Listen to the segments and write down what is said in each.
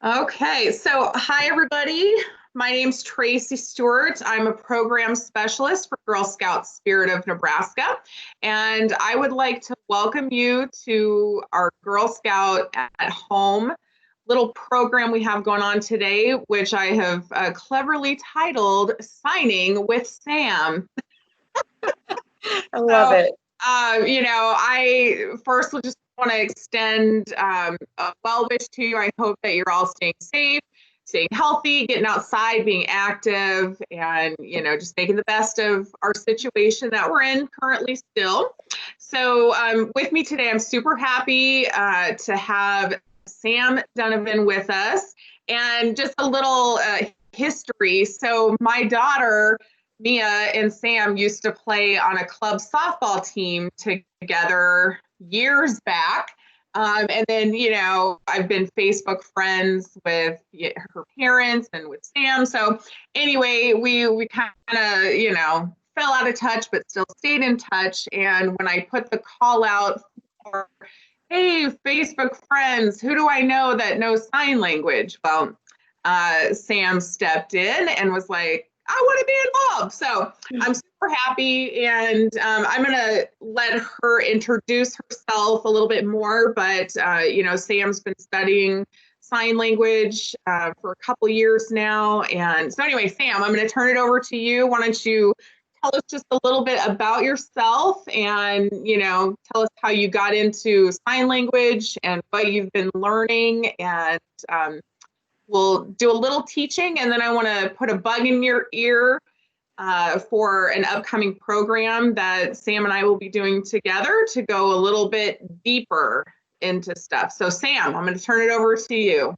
Okay, so hi everybody. My name's Tracy Stewart. I'm a program specialist for Girl Scouts Spirit of Nebraska, and I would like to welcome you to our Girl Scout at Home little program we have going on today, which I have cleverly titled Signing with Sam. I love So, it. I first will just want to extend a well wish to you. I hope that you're all staying safe, staying healthy, getting outside, being active, and, just making the best of our situation that we're in currently still. So, with me today, I'm super happy to have Sam Donovan with us. And just a little history. So, my daughter, Mia and Sam used to play on a club softball team together years back. And then, I've been Facebook friends with her parents and with Sam. So anyway, we kind of, fell out of touch, but still stayed in touch. And when I put the call out for, hey, Facebook friends, who do I know that knows sign language? Well, Sam stepped in and was like, I want to be involved. So I'm super happy. And I'm going to let her introduce herself a little bit more. But, Sam's been studying sign language for a couple years now. And so, anyway, Sam, I'm going to turn it over to you. Why don't you tell us just a little bit about yourself and, tell us how you got into sign language and what you've been learning. And we'll do a little teaching, and then I want to put a bug in your ear for an upcoming program that Sam and I will be doing together to go a little bit deeper into stuff. So Sam, I'm going to turn it over to you.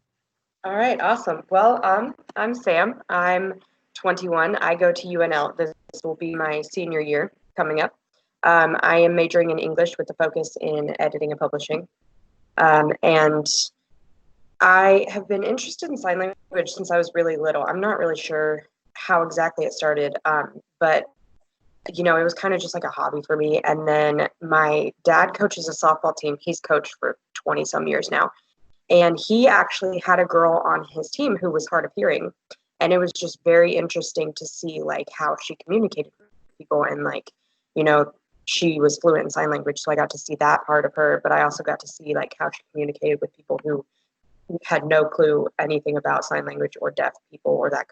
All right, awesome. Well, I'm Sam. I'm 21. I go to UNL. This will be my senior year coming up. I am majoring in English with a focus in editing and publishing. And I have been interested in sign language since I was really little. I'm not really sure how exactly it started, but it was kind of just like a hobby for me. And then my dad coaches a softball team. He's coached for 20 some years now. And he actually had a girl on his team who was hard of hearing. And it was just very interesting to see like how she communicated with people and like, she was fluent in sign language. So I got to see that part of her, but I also got to see like how she communicated with people who had no clue anything about sign language or deaf people or that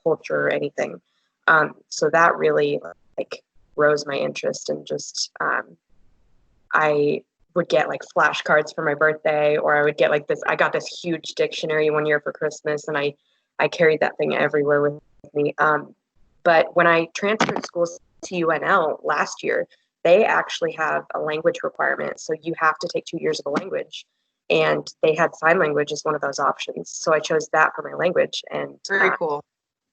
culture or anything. So that really like rose my interest and just I would get like flashcards for my birthday, or I would get like this. I got this huge dictionary one year for Christmas, and I carried that thing everywhere with me. But when I transferred schools to UNL last year, they actually have a language requirement. So you have to take 2 years of a language, and they had sign language as one of those options. So I chose that for my language, and Very cool.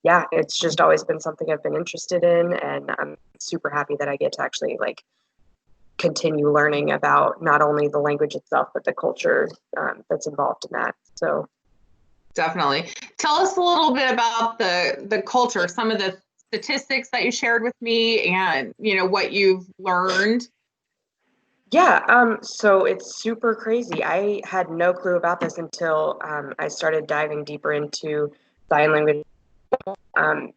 yeah, it's just always been something I've been interested in, and I'm super happy that I get to actually like continue learning about not only the language itself but the culture that's involved in that. So Definitely. Tell us a little bit about the culture, some of the statistics that you shared with me and, what you've learned. yeah, so it's super crazy. I had no clue about this until I started diving deeper into sign language. Um,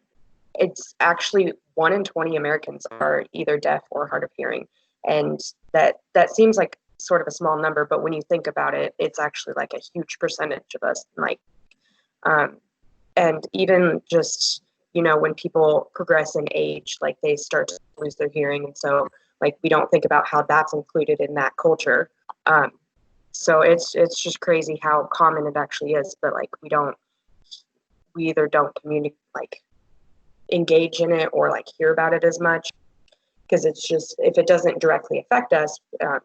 it's actually 1 in 20 Americans are either deaf or hard of hearing, and that seems like sort of a small number, but when you think about it, it's actually like a huge percentage of us. Like, and even just when people progress in age, like they start to lose their hearing, and so like we don't think about how that's included in that culture. So it's just crazy how common it actually is, but like we either don't communicate like engage in it or like hear about it as much because it's just if it doesn't directly affect us,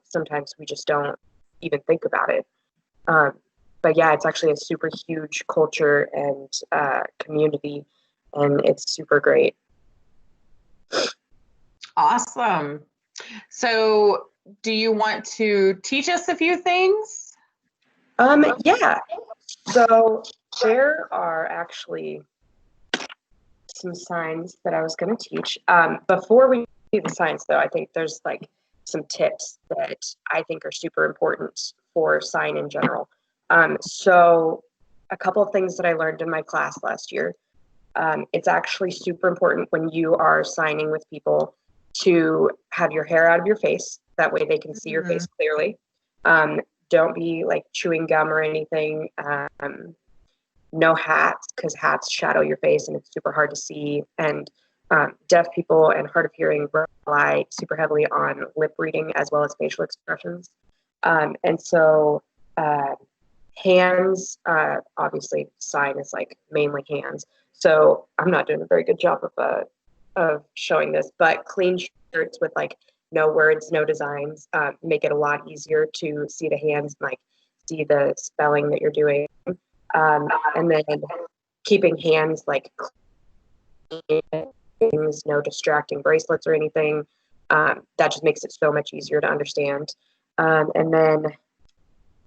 sometimes we just don't even think about it. Um, but yeah, it's actually a super huge culture and community, and it's super great. Awesome. So, do you want to teach us a few things? Yeah. So there are actually some signs that I was going to teach. Before we do the signs, though, I think there's like some tips that I think are super important for sign in general. So a couple of things that I learned in my class last year. It's actually super important when you are signing with people to have your hair out of your face. That way they can see your face clearly. Don't be like chewing gum or anything. No hats, because hats shadow your face and it's super hard to see. And deaf people and hard of hearing rely super heavily on lip reading as well as facial expressions. And so hands, obviously sign is like mainly hands. So I'm not doing a very good job of showing this, but clean shirts with like no words, no designs, make it a lot easier to see the hands and like see the spelling that you're doing. And then keeping hands like clean, things, no distracting bracelets or anything. That just makes it so much easier to understand. And then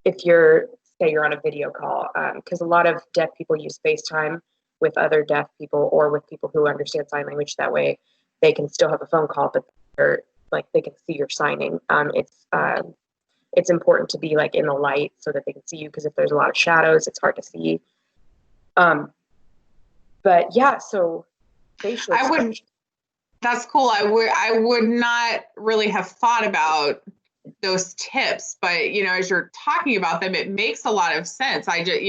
if say you're on a video call, because a lot of deaf people use FaceTime with other deaf people or with people who understand sign language. That way they can still have a phone call, but they can see your signing. It's important to be like in the light so that they can see you, because if there's a lot of shadows, it's hard to see. But yeah, so facial expression. That's cool. I would not really have thought about those tips, but as you're talking about them, it makes a lot of sense. I just,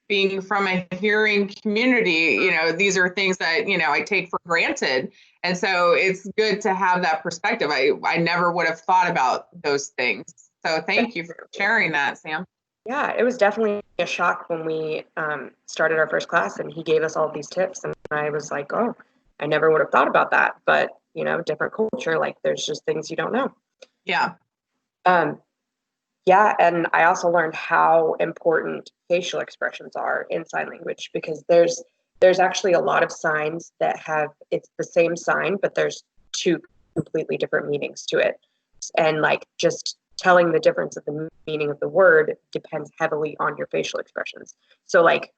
being from a hearing community, these are things that, I take for granted. And so it's good to have that perspective. I never would have thought about those things. So thank you for sharing that, Sam. Yeah, it was definitely a shock when we started our first class and he gave us all these tips. And I was like, oh, I never would have thought about that. But, different culture, like there's just things you don't know. Yeah. Yeah, and I also learned how important facial expressions are in sign language, because there's actually a lot of signs that it's the same sign, but there's two completely different meanings to it. And like just telling the difference of the meaning of the word depends heavily on your facial expressions. So like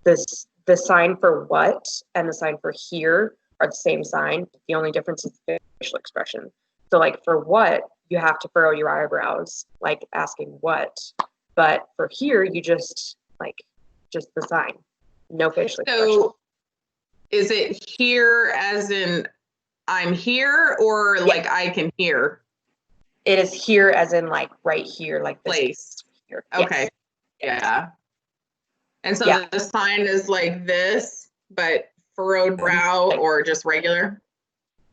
the sign for what and the sign for here are the same sign. The only difference is the facial expression. So like for what, you have to furrow your eyebrows, like asking what. But for here, you just the sign, no facial expression. So is it here as in I'm here, or like I can hear? It is here as in like right here, like this place. Here. Okay. Yes. Yeah. And so the sign is like this, but furrowed brow or just regular?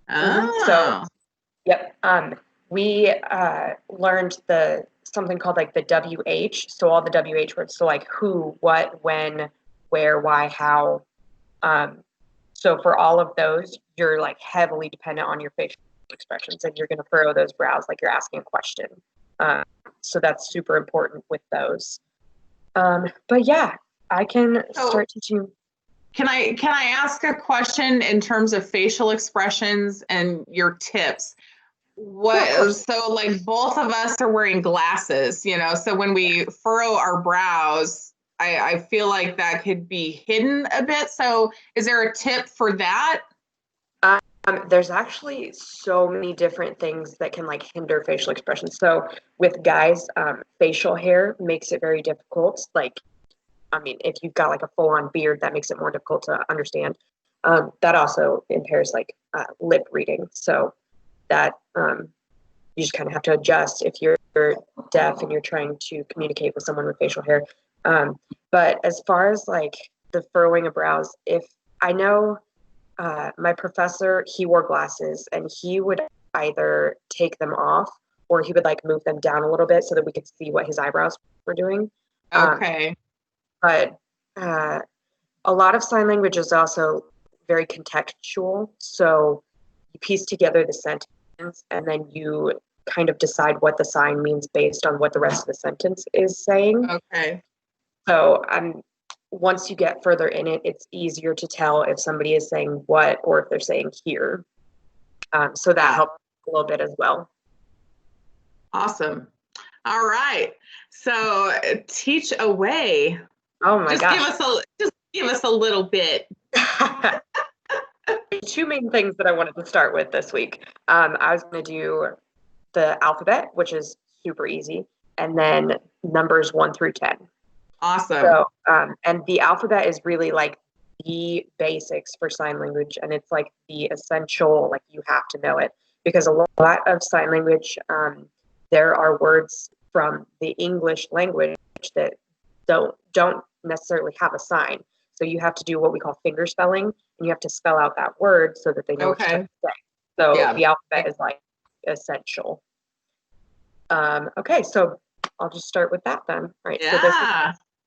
Oh. So, yep. We learned something called like the WH. So all the WH words. So like who, what, when, where, why, how. So for all of those, you're like heavily dependent on your facial expressions, and you're going to furrow those brows like you're asking a question. So that's super important with those. But yeah, I can start teaching. Can I ask a question in terms of facial expressions and your tips? So like both of us are wearing glasses, so when we furrow our brows, I feel like that could be hidden a bit. So is there a tip for that? There's actually so many different things that can like hinder facial expressions. So with guys, facial hair makes it very difficult. Like, I mean, if you've got like a full-on beard, that makes it more difficult to understand. That also impairs like lip reading. So that you just kind of have to adjust if you're deaf and you're trying to communicate with someone with facial hair. But as far as like the furrowing of brows, if I know my professor, he wore glasses and he would either take them off or he would like move them down a little bit so that we could see what his eyebrows were doing. Okay. But a lot of sign language is also very contextual. So you piece together the sentence and then you kind of decide what the sign means based on what the rest of the sentence is saying. Okay. So once you get further in it, it's easier to tell if somebody is saying what or if they're saying here. So that helps a little bit as well. All right. So teach away. Oh my gosh. Just give us a little bit. Two main things that I wanted to start with this week. I was going to do the alphabet, which is super easy, and then numbers 1 through 10. Awesome. So, and the alphabet is really like the basics for sign language, and it's like the essential, like you have to know it, because a lot of sign language, there are words from the English language that don't necessarily have a sign. So you have to do what we call finger spelling, and you have to spell out that word so that they know what you're trying to say. So Yeah. the alphabet is like essential. Okay, so I'll just start with that then. All right, so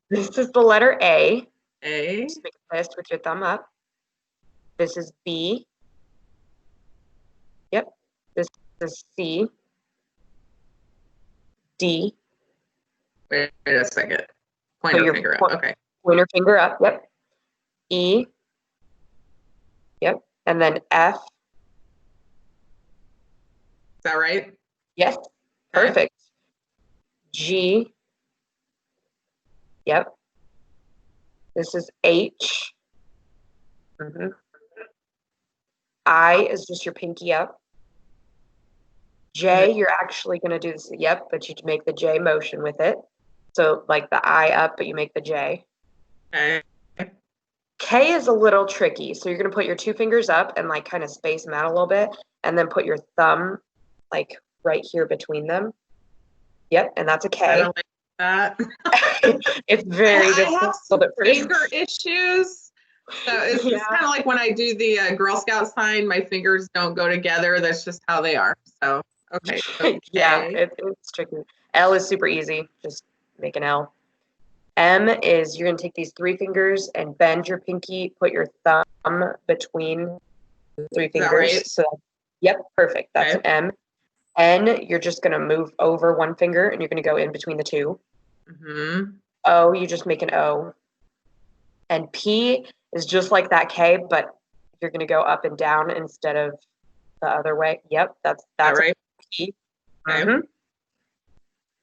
this is the letter A. Just make a fist with your thumb up. This is B. Yep. This is C. D. Wait a second. Pointer finger up. Okay. Pointer finger up. Yep. E. Yep. And then F. Is that right? Yes. Okay. Perfect. G. Yep. This is H. I is just your pinky up. J, you're actually going to do this. Yep, but you make the J motion with it. So like the I up, but you make the J. Okay. K is a little tricky. So you're going to put your two fingers up and like kind of space them out a little bit, and then put your thumb like right here between them. Yep, and that's a K. I don't like that. It's very difficult. I have some finger issues. So it's kind of like when I do the Girl Scout sign, my fingers don't go together. That's just how they are. So, okay. Yeah, it's tricky. L is super easy. Just make an L. M is you're going to take these three fingers and bend your pinky, put your thumb between the three fingers. Right? So, yep, perfect. That's an M. N, you're just going to move over one finger and you're going to go in between the two. O, you just make an O. And P is just like that K, but you're going to go up and down instead of the other way. Yep, that's right. P.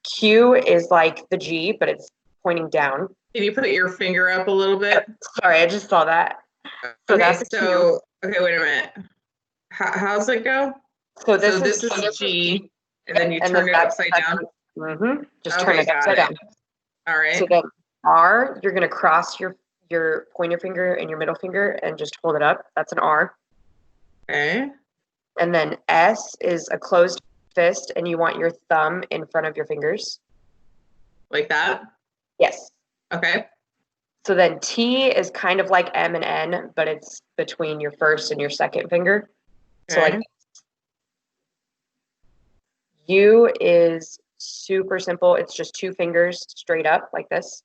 Q is like the G, but it's pointing down. Can you put your finger up a little bit? Sorry, I just saw that. So that's a Q. Okay, wait a minute. How's it go? So this is G, and then you turn it upside down. Just turn it upside down. All right. So then R, you're going to cross your pointer finger and your middle finger and just hold it up. That's an R. Okay. And then S is a closed fist, and you want your thumb in front of your fingers. Like that? Yes. Okay. So then T is kind of like M and N, but it's between your first and your second finger. Okay. So like U is super simple. It's just two fingers straight up like this.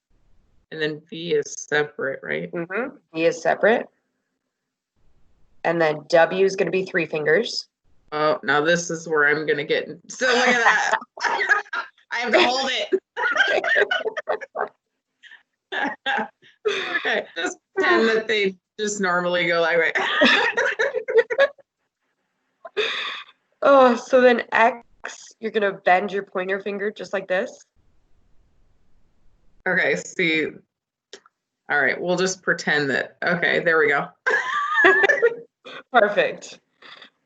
And then V is separate, right? V is separate. And then W is going to be three fingers. Oh, now this is where I'm going to get. So look at that. I have to hold it. Okay. Just pretend that they just normally go like that. Oh, so then X, you're going to bend your pointer finger just like this. Okay, see. All right, we'll just pretend that. Okay, there we go. Perfect.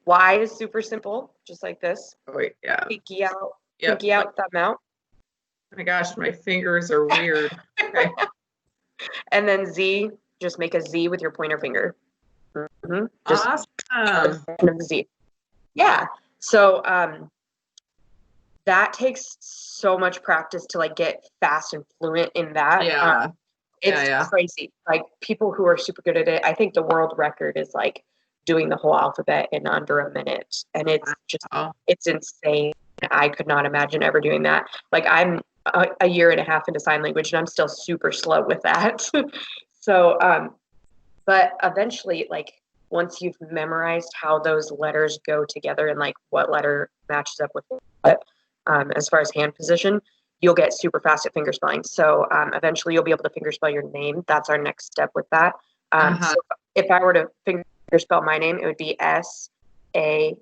Y is super simple, just like this. Oh, wait, yeah. Pinky out, pinky out, thumb out. Oh my gosh, my fingers are weird. Okay. And then Z, just make a Z with your pointer finger. Just awesome. Z. Yeah. So that takes so much practice to like get fast and fluent in that. Yeah. It's crazy. Like people who are super good at it, I think the world record is like doing the whole alphabet in under a minute. And it's just, it's insane. I could not imagine ever doing that. Like I'm a year and a half into sign language and I'm still super slow with that. So, but eventually, like once you've memorized how those letters go together and like what letter matches up with what, as far as hand position, you'll get super fast at fingerspelling. So eventually you'll be able to fingerspell your name. That's our next step with that. So if I were to fingerspell my name, it would be Samantha.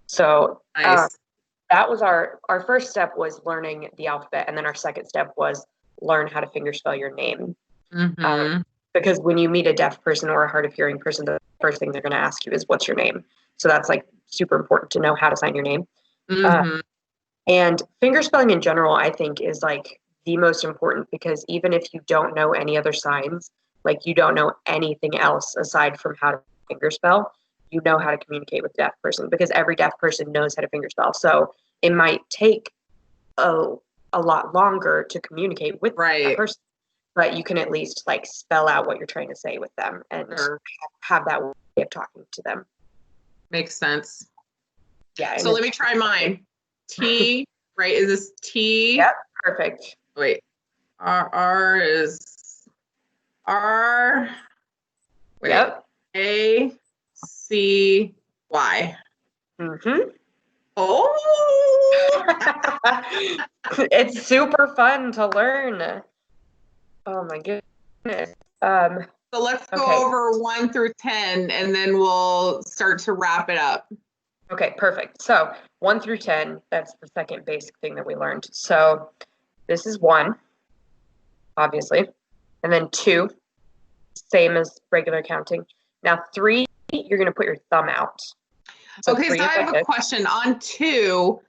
So that was our first step was learning the alphabet. And then our second step was learn how to fingerspell your name. Because when you meet a deaf person or a hard of hearing person, the first thing they're going to ask you is, what's your name? So that's like super important to know how to sign your name. Mm-hmm. And fingerspelling in general, I think, is like the most important because even if you don't know any other signs, like you don't know anything else aside from how to fingerspell, you know how to communicate with a deaf person because every deaf person knows how to fingerspell. So it might take a, a lot longer to communicate with that Right. person, but you can at least like spell out what you're trying to say with them and Sure. have that way of talking to them. Makes sense. Yeah. So let me try mine. T, right? Is this T? Yep. Perfect. Wait. R is R. Wait. Yep. A C Y. Mm-hmm. Oh. It's super fun to learn. Oh my goodness. So let's go Okay. over 1 through 10 and then we'll start to wrap it up. Okay, perfect. So 1 through 10, that's the second basic thing that we learned. So this is 1, obviously. And then 2, same as regular counting. Now 3, you're going to put your thumb out. So Okay, 3 so I is like have a this. question on 2.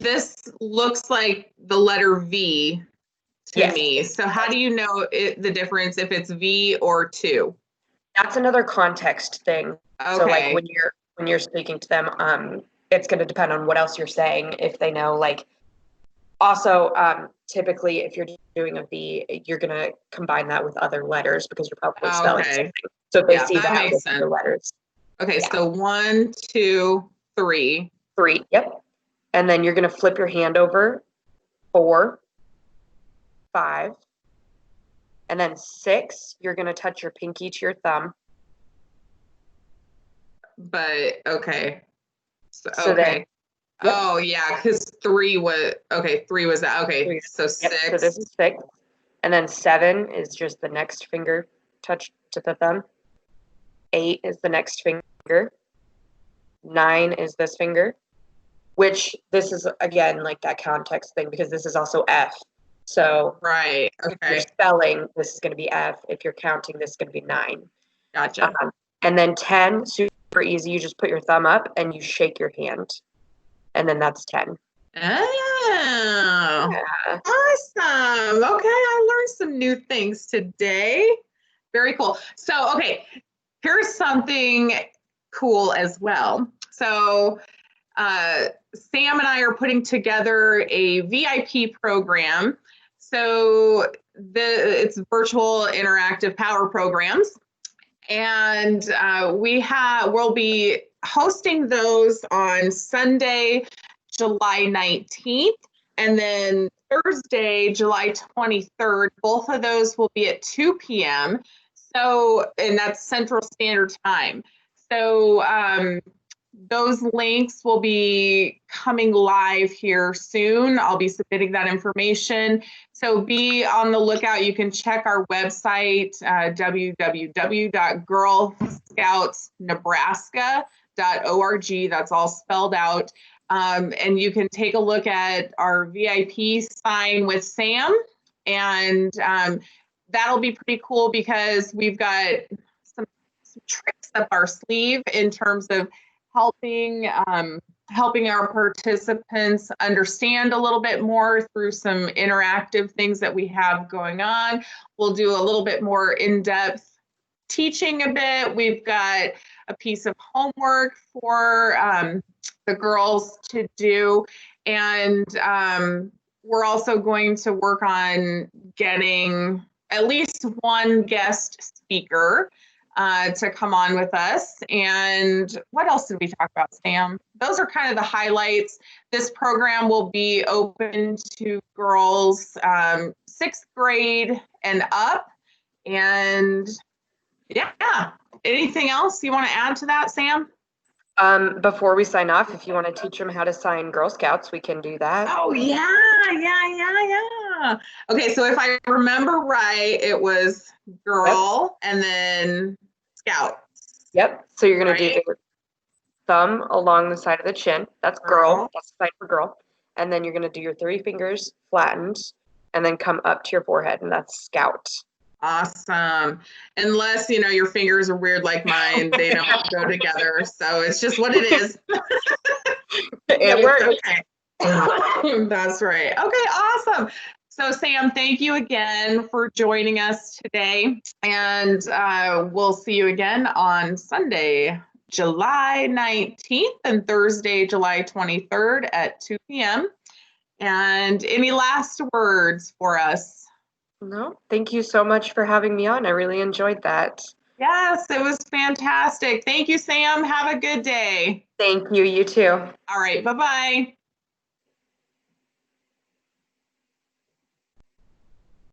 This looks like the letter V to Yes. me. So how do you know the difference if it's V or 2? That's another context thing. So like Okay. when you're speaking to them, it's going to depend on what else you're saying. If they know, like, also typically if you're doing a V, you're going to combine that with other letters because you're probably spelling Okay. something. So if they Yeah, see that that makes with sense. the letters, Okay, yeah. so 1, 2, 3. 3, yep. And then you're going to flip your hand over. 4, 5, and then 6. You're going to touch your pinky to your thumb. But okay. So, So okay. then, yep. Oh yeah, because 3 was okay. 3 was that. Okay, 3, so yep. 6. So this is 6. And then 7 is just the next finger touch to the thumb. 8 is the next finger. 9 is this finger, which this is again like that context thing because this is also F. So Right. if you're Okay. spelling, this is going to be F. If you're counting, this is going to be 9. Gotcha. And then 10, super easy. You just put your thumb up and you shake your hand. And then that's 10. Oh, Yeah. awesome. Okay, I learned some new things today. Very cool. So, okay, here's something cool as well. So, Sam and I are putting together a VIP program. So, it's virtual interactive power programs. And we'll be hosting those on Sunday, July 19th, and then Thursday, July 23rd. Both of those will be at 2 p.m. So, and that's Central Standard Time. So, those links will be coming live here soon. I'll be submitting that information. So be on the lookout. You can check our website, www.girlscoutsnebraska.org. That's all spelled out. And you can take a look at our VIP sign with Sam. And that'll be pretty cool because we've got some tricks up our sleeve in terms of helping our participants understand a little bit more through some interactive things that we have going on. We'll do a little bit more in-depth teaching a bit. We've got a piece of homework for the girls to do. And we're also going to work on getting at least one guest speaker to come on with us. And what else did we talk about, Sam? Those are kind of the highlights. This program will be open to girls 6th grade and up. And yeah, anything else you want to add to that, Sam? Before we sign off, if you want to teach them how to sign Girl Scouts, we can do that. Oh, yeah. Okay, so if I remember right, it was girl and then scout. Yep. So you're going to do Right? the thumb along the side of the chin. That's girl. That's the sign for girl. And then you're going to do your 3 fingers flattened and then come up to your forehead, and that's scout. Awesome. Unless, your fingers are weird like mine, they don't go together. So it's just what it is. It works. Okay. That's right. Okay, awesome. So Sam, thank you again for joining us today. And we'll see you again on Sunday, July 19th and Thursday, July 23rd at 2 p.m. And any last words for us? No, thank you so much for having me on. I really enjoyed that. Yes, it was fantastic. Thank you, Sam. Have a good day. Thank you. You too. All right. Bye-bye.